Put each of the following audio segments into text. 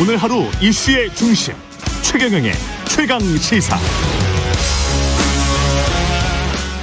오늘 하루 이슈의 중심 최경영의 최강시사.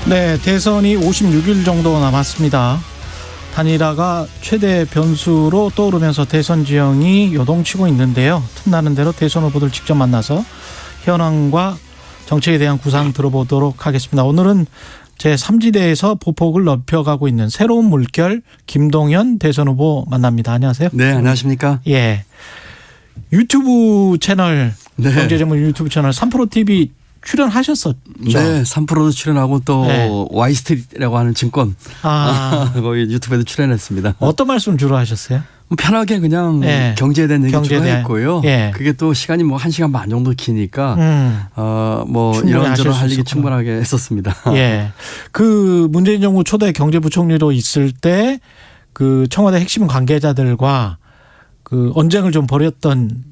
네, 대선이 56일 정도 남았습니다. 단일화가 최대 변수로 떠오르면서 대선 지형이 요동치고 있는데요. 틈나는 대로 대선 후보들 직접 만나서 현황과 정책에 대한 구상 들어보도록 하겠습니다. 오늘은 제3지대에서 보폭을 넓혀가고 있는 새로운 물결 김동연 대선 후보 만납니다. 안녕하세요. 네, 안녕하십니까? 예. 유튜브 채널, 네. 경제전문 유튜브 채널 3프로TV 출연하셨었죠? 네, 3프로도 출연하고 또 네. Y스트리트라고 하는 증권 거기 유튜브에도 출연했습니다. 어떤 말씀 주로 하셨어요? 편하게 그냥 네. 경제에 대한 얘기 경제에 주로 대한. 했고요. 예. 그게 또 시간이 뭐 1시간 반 정도 기니까 충분히 이런저런 하실 수 할 얘기 있었구나. 충분하게 했었습니다. 예. 그 문재인 정부 초대 경제부총리로 있을 때 그 청와대 핵심 관계자들과 그 언쟁을 좀 벌였던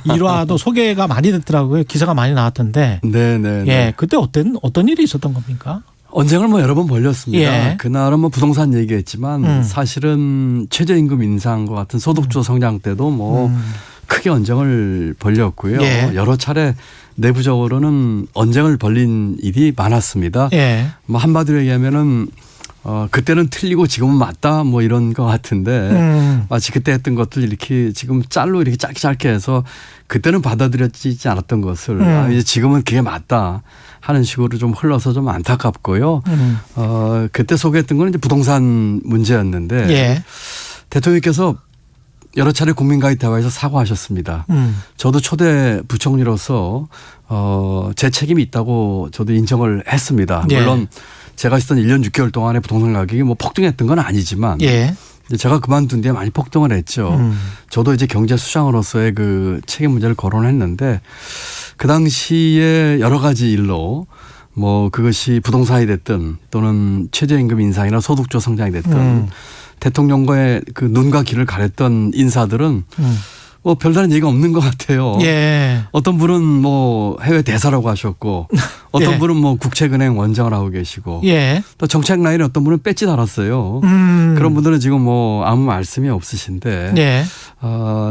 일화도 소개가 많이 됐더라고요. 기사가 많이 나왔던데. 네네. 예. 그때 어떤 일이 있었던 겁니까? 언쟁을 뭐 여러 번 벌렸습니다. 예. 그날은 뭐 부동산 얘기했지만 사실은 최저임금 인상과 같은 소득주 성장 때도 뭐 크게 언쟁을 벌렸고요. 예. 여러 차례 내부적으로는 언쟁을 벌린 일이 많았습니다. 예. 뭐 한마디로 얘기하면은 그때는 틀리고 지금은 맞다 뭐 이런 것 같은데 마치 그때 했던 것들 이렇게 지금 짤로 이렇게 짧게 해서 그때는 받아들여지지 않았던 것을 이제 지금은 그게 맞다 하는 식으로 좀 흘러서 좀 안타깝고요. 그때 소개했던 건 이제 부동산 문제였는데 예. 대통령께서 여러 차례 국민과의 대화에서 사과하셨습니다. 저도 초대 부총리로서 제 책임이 있다고 저도 인정을 했습니다. 예. 물론 제가 있었던 1년 6개월 동안에 부동산 가격이 뭐 폭등했던 건 아니지만 예. 제가 그만둔 뒤에 많이 폭등을 했죠. 저도 이제 경제 수장으로서의 그 책임 문제를 거론했는데 그 당시에 여러 가지 일로 뭐 그것이 부동산이 됐든 또는 최저임금 인상이나 소득주 성장이 됐든 대통령과의 그 눈과 귀를 가렸던 인사들은 뭐 별다른 얘기가 없는 것 같아요. 예. 어떤 분은 뭐 해외 대사라고 하셨고 어떤 예. 분은 뭐 국책은행 원장을 하고 계시고 예. 또 정책 라인에 어떤 분은 배지 달았어요. 그런 분들은 지금 뭐 아무 말씀이 없으신데 예.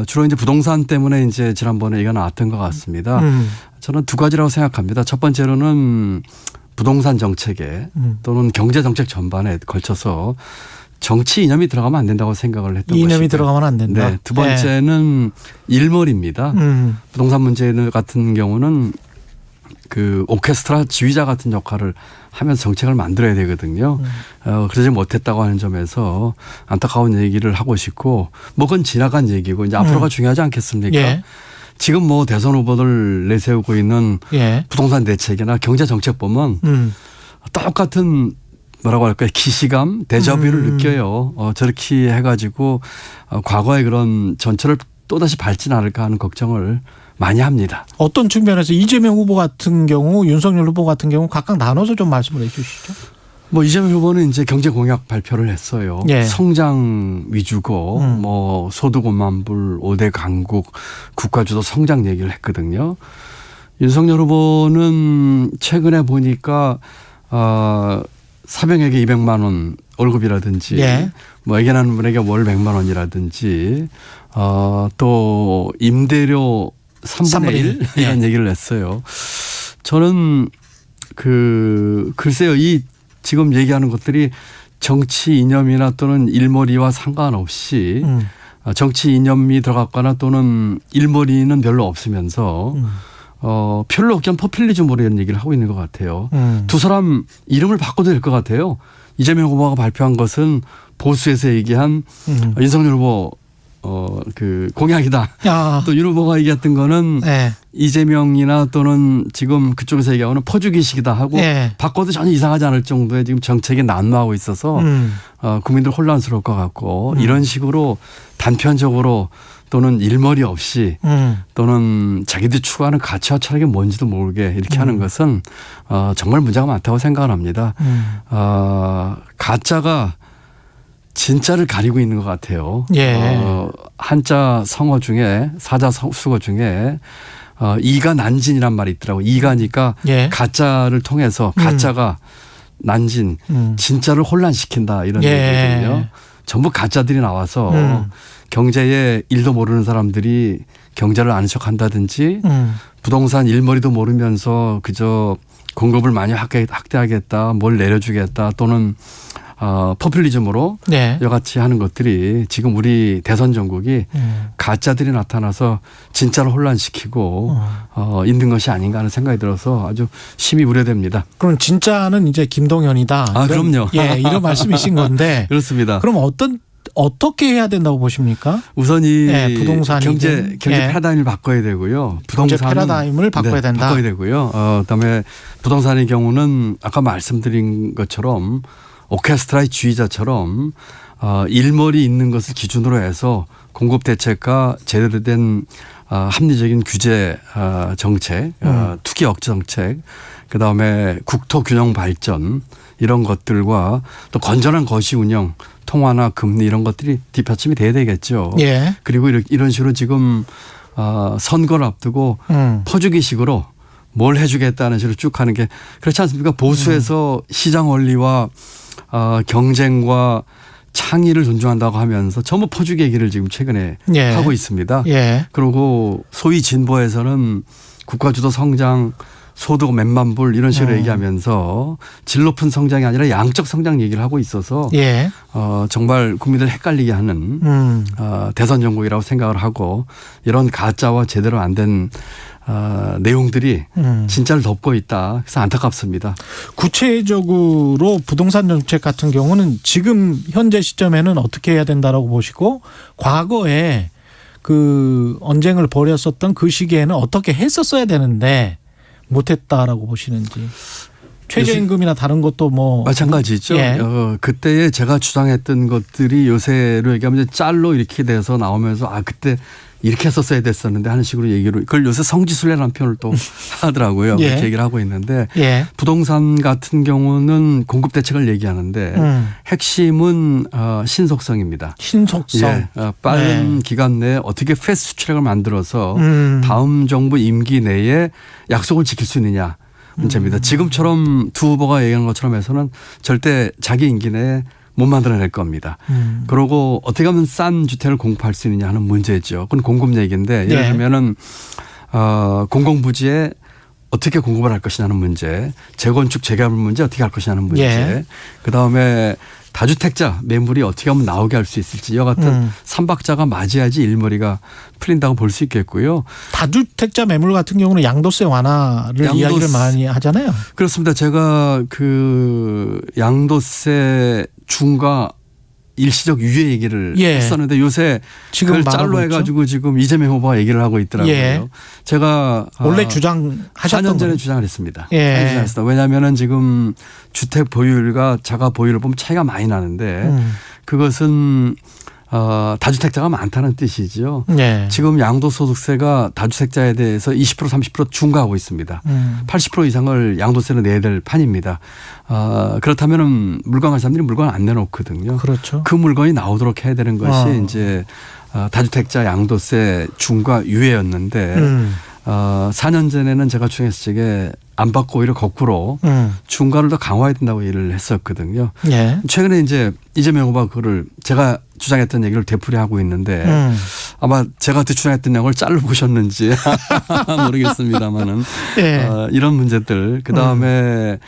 주로 이제 부동산 때문에 이제 지난번에 얘기가 나왔던 것 같습니다. 저는 두 가지라고 생각합니다. 첫 번째로는 부동산 정책에 또는 경제 정책 전반에 걸쳐서 정치 이념이 들어가면 안 된다고 생각을 했던 것이고요. 이념이 들어가면 안 된다. 네. 두 번째는 일머리입니다. 부동산 문제 같은 경우는 그 오케스트라 지휘자 같은 역할을 하면서 정책을 만들어야 되거든요. 그러지 못했다고 하는 점에서 안타까운 얘기를 하고 싶고 뭐 그건 지나간 얘기고 이제 앞으로가 중요하지 않겠습니까? 예. 지금 뭐 대선 후보들 내세우고 있는 예. 부동산 대책이나 경제 정책 보면 똑같은 뭐라고 할까요? 기시감, 데자뷰를 느껴요. 저렇게 해가지고 과거의 그런 전철을 또다시 밟진 않을까 하는 걱정을 많이 합니다. 어떤 측면에서 이재명 후보 같은 경우, 윤석열 후보 같은 경우 각각 나눠서 좀 말씀을 해 주시죠. 뭐 이재명 후보는 이제 경제 공약 발표를 했어요. 예. 성장 위주고 뭐 소득 5만 불, 5대 강국, 국가주도 성장 얘기를 했거든요. 윤석열 후보는 최근에 보니까 사병에게 200만 원 월급이라든지 예. 뭐 애견하는 분에게 월 100만 원이라든지 또 임대료 3분의 1 예. 이런 얘기를 했어요. 저는 글쎄요. 이 지금 얘기하는 것들이 정치 이념이나 또는 일머리와 상관없이 정치 이념이 들어갔거나 또는 일머리는 별로 없으면서 별로 없긴 포퓰리즘으로 이런 얘기를 하고 있는 것 같아요. 두 사람 이름을 바꿔도 될 것 같아요. 이재명 후보가 발표한 것은 보수에서 얘기한 윤석열 후보 그 공약이다. 야. 또 윤 후보가 얘기했던 거는 예. 이재명이나 또는 지금 그쪽에서 얘기하는 퍼주기식이다 하고 예. 바꿔도 전혀 이상하지 않을 정도의 지금 정책이 난무하고 있어서 국민들 혼란스러울 것 같고 이런 식으로 단편적으로 또는 일머리 없이 또는 자기들이 추구하는 가치와 철학이 뭔지도 모르게 이렇게 하는 것은 정말 문제가 많다고 생각을 합니다. 가짜가 진짜를 가리고 있는 것 같아요. 예. 한자 성어 중에 사자 수거 중에 이가 난진이란 말이 있더라고요. 이가니까 예. 가짜를 통해서 가짜가 난진 진짜를 혼란시킨다 이런 예. 얘기거든요. 전부 가짜들이 나와서 경제에 일도 모르는 사람들이 경제를 아는 척 한다든지 부동산 일머리도 모르면서 그저 공급을 많이 확대하겠다, 뭘 내려주겠다 또는 포퓰리즘으로 네. 여같이 하는 것들이 지금 우리 대선 전국이 가짜들이 나타나서 진짜로 혼란시키고 있는 것이 아닌가 하는 생각이 들어서 아주 심히 우려됩니다. 그럼 진짜는 이제 김동연이다. 아, 그럼요. 예, 이런 말씀이신 건데. 그렇습니다. 그럼 어떻게 해야 된다고 보십니까? 우선 이 부동산이든, 경제 패러다임을 바꿔야 되고요. 경제 패러다임을 바꿔야 된다. 바꿔야 되고요. 그다음에 부동산의 경우는 아까 말씀드린 것처럼 오케스트라의 지휘자처럼 일머리 있는 것을 기준으로 해서 공급 대책과 제대로 된 합리적인 규제 정책, 투기 억제 정책, 그다음에 국토 균형 발전 이런 것들과 또 건전한 거시 운영, 통화나 금리 이런 것들이 뒷받침이 돼야 되겠죠. 예. 그리고 이런 식으로 지금 선거를 앞두고 퍼주기식으로 뭘 해주겠다는 식으로 쭉 하는 게 그렇지 않습니까? 보수에서 시장 원리와 경쟁과 창의를 존중한다고 하면서 전부 퍼주기 얘기를 지금 최근에 예. 하고 있습니다. 예. 그리고 소위 진보에서는 국가주도 성장, 소득 몇만 불 이런 식으로 얘기하면서 질 높은 성장이 아니라 양적 성장 얘기를 하고 있어서 예. 정말 국민들 헷갈리게 하는 대선 정국이라고 생각을 하고 이런 가짜와 제대로 안 된 내용들이 진짜를 덮고 있다. 그래서 안타깝습니다. 구체적으로 부동산 정책 같은 경우는 지금 현재 시점에는 어떻게 해야 된다라고 보시고 과거에 그 언쟁을 벌였었던 그 시기에는 어떻게 했었어야 되는데 못했다라고 보시는지. 최저임금이나 다른 것도 뭐 마찬가지죠. 예. 그때에 제가 주장했던 것들이 요새로 얘기하면 이제 짤로 이렇게 돼서 나오면서 그때 이렇게 했었어야 됐었는데 하는 식으로 얘기를 그걸 요새 성지순례라는 표현을 또 하더라고요. 예. 그렇게 얘기를 하고 있는데 예. 부동산 같은 경우는 공급 대책을 얘기하는데 핵심은 신속성입니다. 신속성. 예. 빠른 기간 내에 어떻게 패스트 트랙을 만들어서 다음 정부 임기 내에 약속을 지킬 수 있느냐 문제입니다. 지금처럼 두 후보가 얘기하는 것처럼 해서는 절대 자기 임기 내에 못 만들어낼 겁니다. 그러고 어떻게 하면 싼 주택을 공급할 수 있느냐 하는 문제죠. 그건 공급 얘기인데 예를 들면은 공공부지에 어떻게 공급을 할 것이냐는 문제, 재건축 재개발 문제 어떻게 할 것이냐는 문제, 예. 그다음에 다주택자 매물이 어떻게 하면 나오게 할 수 있을지 이와 같은 삼박자가 맞아야지 일머리가 풀린다고 볼 수 있겠고요. 다주택자 매물 같은 경우는 양도세 완화를 이야기를 많이 하잖아요. 그렇습니다. 제가 그 양도세 중과 일시적 유예 얘기를 했었는데 요새 그걸 짤로 해가지고 지금 이재명 후보가 얘기를 하고 있더라고요. 예. 제가 원래 주장하셨던 4년 전에 주장을 했습니다. 왜냐하면 지금 주택 보유율과 자가 보유율을 보면 차이가 많이 나는데 그것은 다주택자가 많다는 뜻이죠. 네. 지금 양도소득세가 다주택자에 대해서 20% 30% 중과하고 있습니다. 80% 이상을 양도세로 내야 될 판입니다. 그렇다면 물건 갈 사람들이 물건을 안 내놓거든요. 그렇죠. 그 물건이 나오도록 해야 되는 것이 이제 다주택자 양도세 중과 유예였는데 4년 전에는 제가 주장했을 적에 안 받고 오히려 거꾸로 중과를 더 강화해야 된다고 얘기를 했었거든요. 예. 최근에 이제 이재명 후보가 그거를 제가 주장했던 얘기를 되풀이하고 있는데 아마 제가 그때 주장했던 내용을 짤로 보셨는지 모르겠습니다만은 이런 문제들 그다음에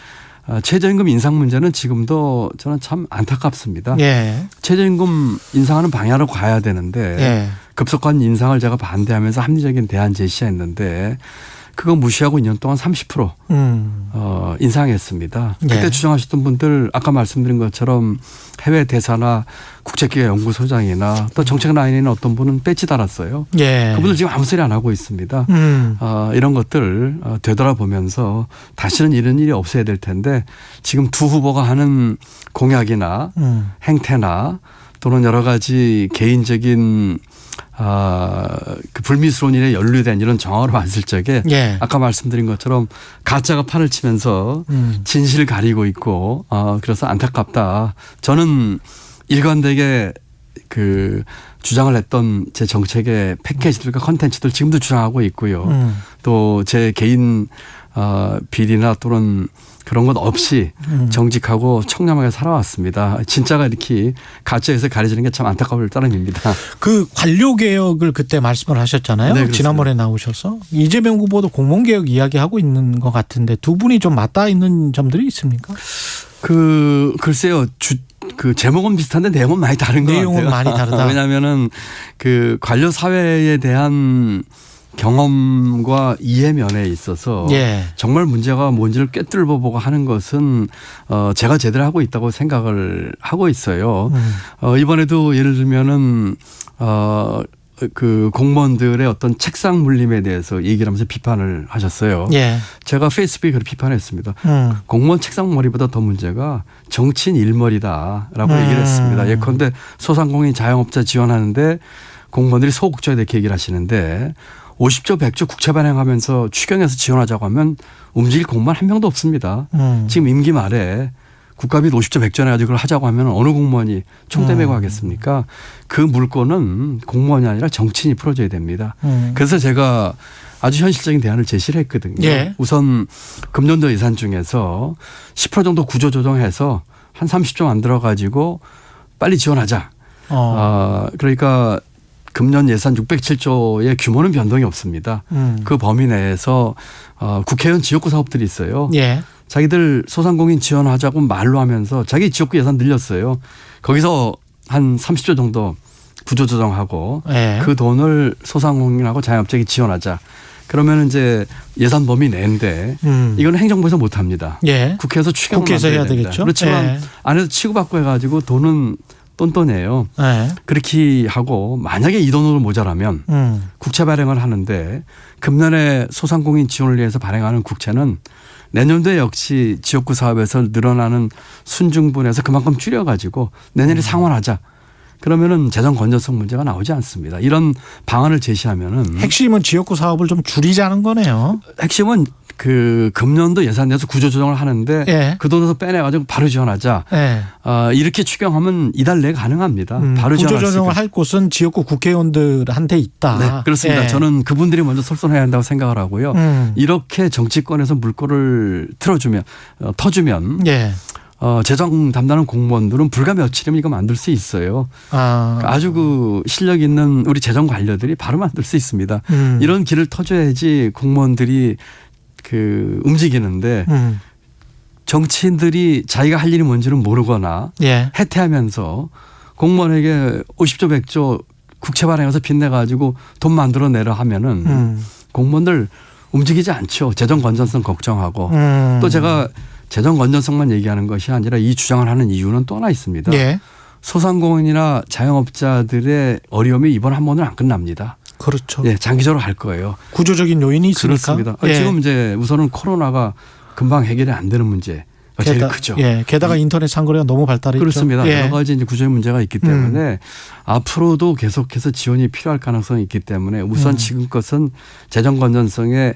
최저임금 인상 문제는 지금도 저는 참 안타깝습니다. 예. 최저임금 인상하는 방향으로 가야 되는데 급속한 인상을 제가 반대하면서 합리적인 대안 제시했는데 그거 무시하고 2년 동안 30% 인상했습니다. 그때 주장하셨던 분들 아까 말씀드린 것처럼 해외 대사나 국제기획 연구소장이나 또 정책 라인에는 어떤 분은 배지 달았어요. 그분들 지금 아무 소리 안 하고 있습니다. 이런 것들 되돌아보면서 다시는 이런 일이 없어야 될 텐데 지금 두 후보가 하는 공약이나 행태나 또는 여러 가지 개인적인 그 불미스러운 일에 연루된 이런 정황으로 봤을 적에 아까 말씀드린 것처럼 가짜가 판을 치면서 진실을 가리고 있고 그래서 안타깝다. 저는 일관되게 그 주장을 했던 제 정책의 패키지들과 컨텐츠들 지금도 주장하고 있고요. 또 제 개인 비리나 또는 그런 것 없이 정직하고 청렴하게 살아왔습니다. 진짜가 이렇게 가짜에서 가려지는 게 참 안타까울 따름입니다. 그 관료 개혁을 그때 말씀을 하셨잖아요. 네, 지난번에 나오셔서 이재명 후보도 공무원 개혁 이야기하고 있는 것 같은데 두 분이 좀 맞닿아 있는 점들이 있습니까? 글쎄요. 그 제목은 비슷한데 내용은 많이 다른 것 같아요. 내용은 많이 다르다. 왜냐하면은 그 관료 사회에 대한 경험과 이해 면에 있어서 예. 정말 문제가 뭔지를 꿰뚫어 보고 하는 것은 제가 제대로 하고 있다고 생각을 하고 있어요. 이번에도 예를 들면은 그 공무원들의 어떤 책상 물림에 대해서 얘기를 하면서 비판을 하셨어요. 예. 제가 페이스북에 그렇게 비판했습니다. 공무원 책상 머리보다 더 문제가 정치인 일머리다라고 얘기를 했습니다. 예컨대 소상공인 자영업자 지원하는데 공무원들이 소극적에 대해 얘기를 하시는데 50조 100조 국채 발행하면서 추경해서 지원하자고 하면 움직일 공무원 한 명도 없습니다. 지금 임기 말에 국가비 50조 100조 내가지고 그걸 하자고 하면 어느 공무원이 총대 메고 하겠습니까? 그 물건은 공무원이 아니라 정치인이 풀어줘야 됩니다. 그래서 제가 아주 현실적인 대안을 제시를 했거든요. 예. 우선 금년도 예산 중에서 10% 정도 구조 조정해서 한 30조 만들어 가지고 빨리 지원하자. 그러니까 금년 예산 607조의 규모는 변동이 없습니다. 그 범위 내에서 국회의원 지역구 사업들이 있어요. 예. 자기들 소상공인 지원하자고 말로 하면서 자기 지역구 예산 늘렸어요. 거기서 한 30조 정도 구조조정하고 예. 그 돈을 소상공인하고 자영업자에게 지원하자. 그러면 이제 예산 범위 내인데 이건 행정부에서 못합니다. 예. 국회에서 추경을 국회에서 해야 됩니다. 되겠죠. 그렇지만 예. 안에서 치고받고 해가지고 돈은 똔똔해요. 예. 그렇게 하고 만약에 이 돈으로 모자라면 국채 발행을 하는데 금년에 소상공인 지원을 위해서 발행하는 국채는 내년도에 역시 지역구 사업에서 늘어나는 순증분에서 그만큼 줄여가지고 내년에 상환하자. 그러면은 재정 건전성 문제가 나오지 않습니다. 이런 방안을 제시하면은 핵심은 지역구 사업을 좀 줄이자는 거네요. 핵심은 그 금년도 예산 내에서 구조조정을 하는데 예. 그 돈에서 빼내가지고 바로 지원하자. 예. 이렇게 추경하면 이달 내에 가능합니다. 바로 지원할 수 구조조정을 있고. 할 곳은 지역구 국회의원들한테 있다. 네, 그렇습니다. 예. 저는 그분들이 먼저 솔선해야 한다고 생각을 하고요. 이렇게 정치권에서 물꼬를 터주면 예. 재정 담당하는 공무원들은 불과 며칠이면 이거 만들 수 있어요. 아주 그 실력 있는 우리 재정 관료들이 바로 만들 수 있습니다. 이런 길을 터줘야지 공무원들이 그 움직이는데 정치인들이 자기가 할 일이 뭔지는 모르거나 예. 해태하면서 공무원에게 50조 100조 국채 발행해서 빚내가지고 돈 만들어내려 하면은 공무원들 움직이지 않죠. 재정 건전성 걱정하고 또 제가 재정 건전성만 얘기하는 것이 아니라 이 주장을 하는 이유는 또 하나 있습니다. 예. 소상공인이나 자영업자들의 어려움이 이번 한 번은 안 끝납니다. 그렇죠. 예, 장기적으로 할 거예요. 구조적인 요인이 있으니까. 그렇습니다. 예. 지금 이제 우선은 코로나가 금방 해결이 안 되는 문제가 제일 크죠. 예. 게다가 인터넷 상거래가 너무 발달했죠. 그렇습니다. 예. 여러 가지 이제 구조의 문제가 있기 때문에 앞으로도 계속해서 지원이 필요할 가능성이 있기 때문에 우선 지금 것은 재정 건전성에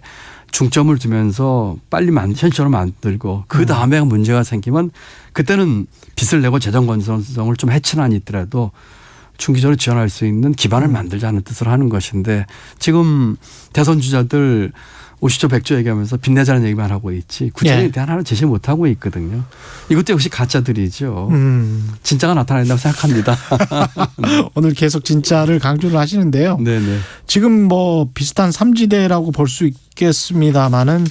중점을 두면서 빨리 현실적으로 만들고 그 다음에 문제가 생기면 그때는 빚을 내고 재정 건전성을 좀 해치는 한이 있더라도 중기적으로 지원할 수 있는 기반을 만들자는 뜻으로 하는 것인데 지금 대선 주자들 50조 100조 얘기하면서 빚내자는 얘기만 하고 있지 구체적인 대안 하나 제시 못하고 있거든요. 이것도 역시 가짜들이죠. 진짜가 나타난다고 생각합니다. 오늘 계속 진짜를 강조를 하시는데요. 네네. 지금 뭐 비슷한 삼지대라고 볼 수 있겠습니다만은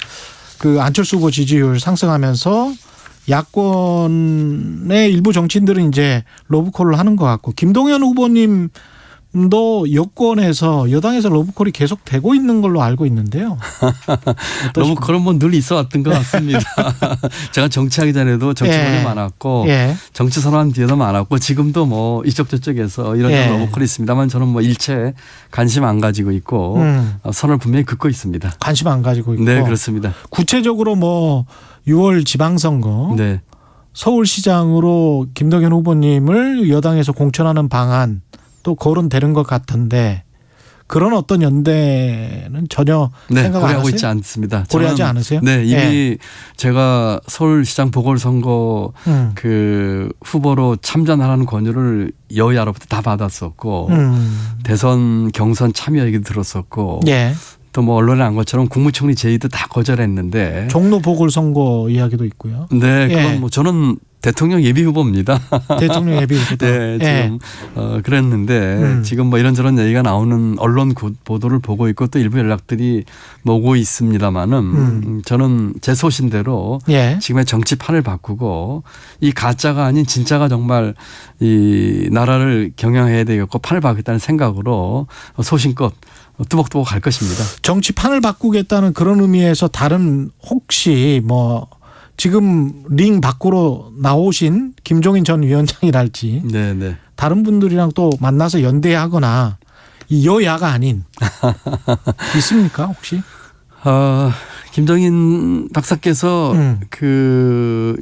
그 안철수 후보 지지율 상승하면서 야권의 일부 정치인들은 이제 로브콜을 하는 것 같고 김동연 후보님도 여권에서 여당에서 로브콜이 계속 되고 있는 걸로 알고 있는데요. 로브콜은 뭐 늘 있어 왔던 것 같습니다. 제가 정치하기 전에도 정치권이 많았고 정치 선언한 뒤에도 많았고 지금도 뭐 이쪽 저쪽에서 이런 로브콜이 있습니다만 저는 뭐 일체 관심 안 가지고 있고 선을 분명히 긋고 있습니다. 관심 안 가지고 있고. 네, 그렇습니다. 구체적으로 뭐 6월 지방선거 네. 서울시장으로 김동연 후보님을 여당에서 공천하는 방안 또 거론되는 것 같은데 그런 어떤 연대는 전혀 생각 안 고려하고 하세요? 있지 않습니다. 고려하지 않으세요? 네, 이미 제가 서울시장 보궐선거 그 후보로 참전하라는 권유를 여야로부터 다 받았었고 대선 경선 참여 얘기 들었었고 또 뭐 언론에 난 것처럼 국무총리 제의도 다 거절했는데. 종로 보궐선거 이야기도 있고요. 네, 그건 예. 뭐 저는 대통령 예비 후보입니다. 대통령 예비 후보다. 네, 예. 지금 그랬는데 지금 뭐 이런저런 얘기가 나오는 언론 보도를 보고 있고 또 일부 연락들이 오고 있습니다만은 저는 제 소신대로 예. 지금의 정치판을 바꾸고 이 가짜가 아닌 진짜가 정말 이 나라를 경영해야 되겠고 판을 바꾸겠다는 생각으로 소신껏 뚜벅뚜벅 갈 것입니다. 정치판을 바꾸겠다는 그런 의미에서 다른 혹시 뭐 지금 링 밖으로 나오신 김종인 전 위원장이랄지 네. 다른 분들이랑 또 만나서 연대하거나 이 여야가 아닌 있습니까 혹시? 김정인 박사께서 그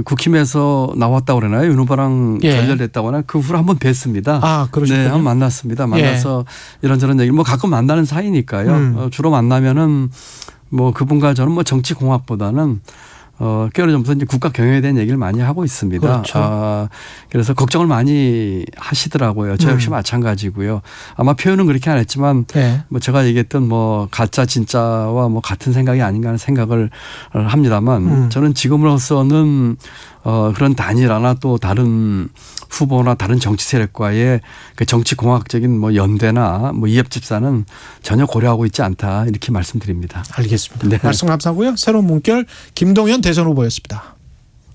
국힘에서 나왔다고 그러나요? 윤 후보랑 예. 결렬됐다고 하나? 그 후로 한번 뵀습니다. 아, 그러셨군요. 네, 한번 만났습니다. 만나서 이런저런 얘기, 뭐 가끔 만나는 사이니까요. 주로 만나면은 뭐 그분과 저는 뭐 정치 공학보다는 꽤 오래전부터 이제 국가 경영에 대한 얘기를 많이 하고 있습니다. 그렇죠. 그래서 걱정을 많이 하시더라고요. 저 역시 마찬가지고요. 아마 표현은 그렇게 안 했지만 네. 뭐 제가 얘기했던 뭐 가짜 진짜와 뭐 같은 생각이 아닌가 하는 생각을 합니다만 저는 지금으로서는 그런 단일화나 또 다른 후보나 다른 정치 세력과의 그 정치 공학적인 뭐 연대나 뭐 이합집산은 전혀 고려하고 있지 않다 이렇게 말씀드립니다. 알겠습니다. 네. 말씀 감사하고요. 새로운 문결 김동연 대선 후보였습니다.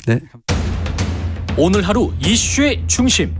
네. 오늘 하루 이슈의 중심